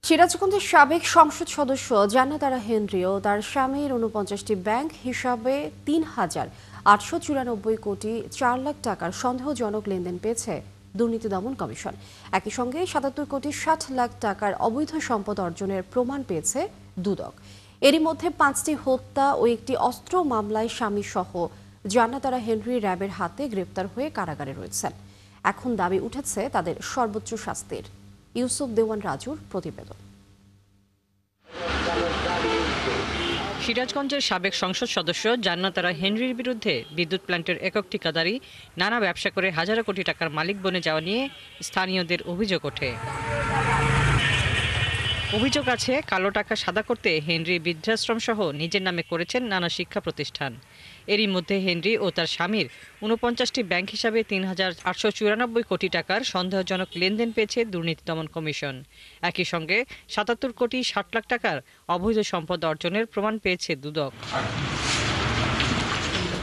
সিরাজগঞ্জের সাবেক সংসদ সদস্য জান্নাত আরা হেনরি ও তার স্বামীর ৪৯টি ব্যাংক হিসাবে ৩,৮৯৪ কোটি ৪ লাখ টাকার সন্দেহজনক লেনদেন পেয়েছে দুর্নীতি দমন কমিশন। একই সঙ্গে ৭৭ কোটি ৬০ লাখ টাকার অবৈধ সম্পদ অর্জনের প্রমাণ পেয়েছে দুদক। এরই মধ্যে ৫টি হত্যা ও একটি অস্ত্র মামলায় স্বামী সহ জান্নাত আরা হেনরি র্যাবের হাতে গ্রেপ্তার হয়ে কারাগারে রয়েছেন। এখন দাবি উঠেছে তাদের সর্বোচ্চ শাস্তির। ইউসুফ দেওয়ান রাজুর প্রতিবেদন। সিরাজগঞ্জের সাবেক সংসদ সদস্য জান্নাত আরা হেনরির বিরুদ্ধে বিদ্যুৎ প্ল্যান্টের একক ঠিকাদারি, নানা ব্যবসা করে হাজারো কোটি টাকার মালিক বনে যাওয়া নিয়ে স্থানীয়দের অভিযোগ ওঠে। অভিযোগ আছে, কালো টাকা সাদা করতে হেনরি বৃদ্ধাশ্রম সহ নিজের নামে করেছেন নানা শিক্ষা প্রতিষ্ঠান। এরই মধ্যে হেনরি ও তার স্বামীর ৪৯টি ব্যাংক হিসাবে ৩,৮৯৪ কোটি টাকার সন্দেহজনক লেনদেন পেয়েছে দুর্নীতি দমন কমিশন। একই সঙ্গে ৭৭ কোটি ৬০ লাখ টাকার অবৈধ সম্পদ অর্জনের প্রমাণ পেয়েছে দুদক।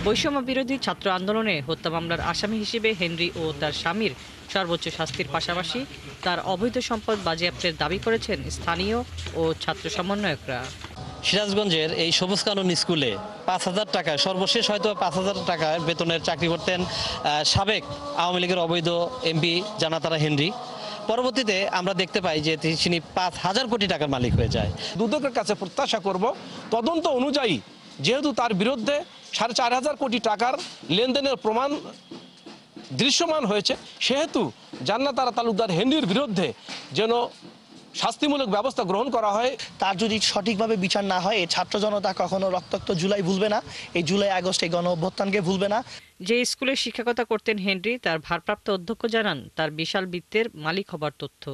বৈষম্য বিরোধী ছাত্র আন্দোলনে হত্যা মামলার আসামি হিসেবে হেনরি ও তার স্বামীর সর্বোচ্চ শাস্তির পাশাপাশি তার অবৈধ সম্পদ বাজেয়াপ্তের দাবি করেছেন স্থানীয় ও ছাত্র সমন্বয়করা। সিরাজগঞ্জের এই সবুজ কানন স্কুলে ৫,০০০ টাকা, সর্বশেষ হয়তো ৫,০০০ টাকার বেতনের চাকরি করতেন সাবেক আওয়ামী লীগের অবৈধ এমপি জান্নাত আরা হেনরি। পরবর্তীতে আমরা দেখতে পাই যে তিনি ৫,০০০ কোটি টাকার মালিক হয়ে যায়। দুদকের কাছে প্রত্যাশা করব, তদন্ত অনুযায়ী যেহেতু তার বিরুদ্ধে ৪,৫০০ কোটি টাকার লেনদেনের প্রমাণ দৃশ্যমান হয়েছে, সেহেতু জান্নাত আরা তালুকদার হেনরির বিরুদ্ধে যেন শাস্তিমূলক ব্যবস্থা গ্রহণ করা হয়। তার যদি সঠিকভাবে বিচার না হয়, ছাত্র জনতা কখনো রক্তাক্ত জুলাই ভুলবে না, এই জুলাই আগস্ট এই গণ অভ্যুত্থানকে ভুলবে না। যে স্কুলে শিক্ষকতা করতেন হেনরি, তার ভারপ্রাপ্ত অধ্যক্ষ জানান তার বিশাল বৃত্তের মালিক হবার তথ্য।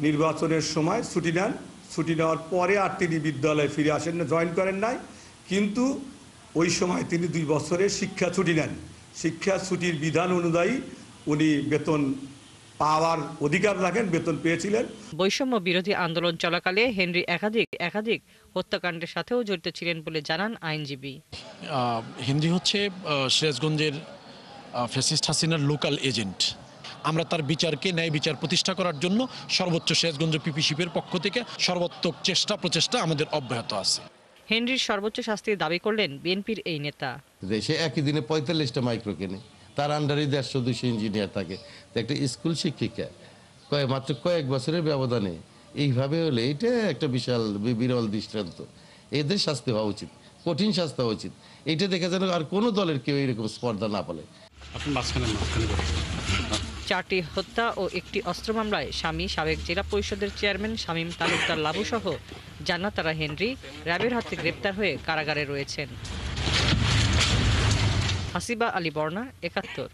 নির্বাচনের সময় ছুটি নেন, ছুটি নেওয়ার পরে আর তিনি বিদ্যালয়ে ফিরে আসেন না, জয়েন করেন নাই, কিন্তু ওই সময় তিনি 2 বছরের শিক্ষা ছুটি নেন। শিক্ষা ছুটির বিধান অনুযায়ী উনি বেতন পাওয়ার অধিকার রাখেন, বেতন পেয়েছিলেন। বৈষম্য বিরোধী আন্দোলন চলাকালে হেনরি একাধিক হত্যাকাণ্ডের সাথেও জড়িত ছিলেন বলে জানান আইনজীবী। হেনরি হচ্ছে সিরাজগঞ্জের ফ্যাসিস্ট হাসিনার লোকাল এজেন্ট। আমরা তার বিচারকে, ন্যায় বিচার প্রতিষ্ঠা করার জন্য সর্বোচ্চ সিরাজগঞ্জ পিপিসিপির পক্ষ থেকে সর্বাত্মক প্রচেষ্টা আমাদের অব্যাহত আছে। হেনরির সর্বোচ্চ শাস্তির দাবি করলেন বিএনপির এই নেতা। দেশে একই দিনে ৪৫টা মাইক্রো কেনে, তার আন্ডারে ১৫০-২০০ ইঞ্জিনিয়ার থাকে। একটা স্কুল শিক্ষিকা মাত্র কয়েক বছরের ব্যবধানে এইভাবে হলে এটা একটা বিরল দৃষ্টান্ত। এদের শাস্তি হওয়া উচিত, কঠিন শাস্তি হওয়া উচিত। এটা দেখে যেন আর কোনো দলের কেউ এরকম স্পর্ধা না পালে। 4টি হত্যা ও একটি অস্ত্র মামলায় স্বামী সাবেক জেলা পরিষদের চেয়ারম্যান শামীম তালুকদার লাবু সহ জান্নাত আরা হেনরি র্যাবের হাতে গ্রেপ্তার হয়ে কারাগারে রয়েছেন। হাসিবা আলী বর্ণা, ৭১।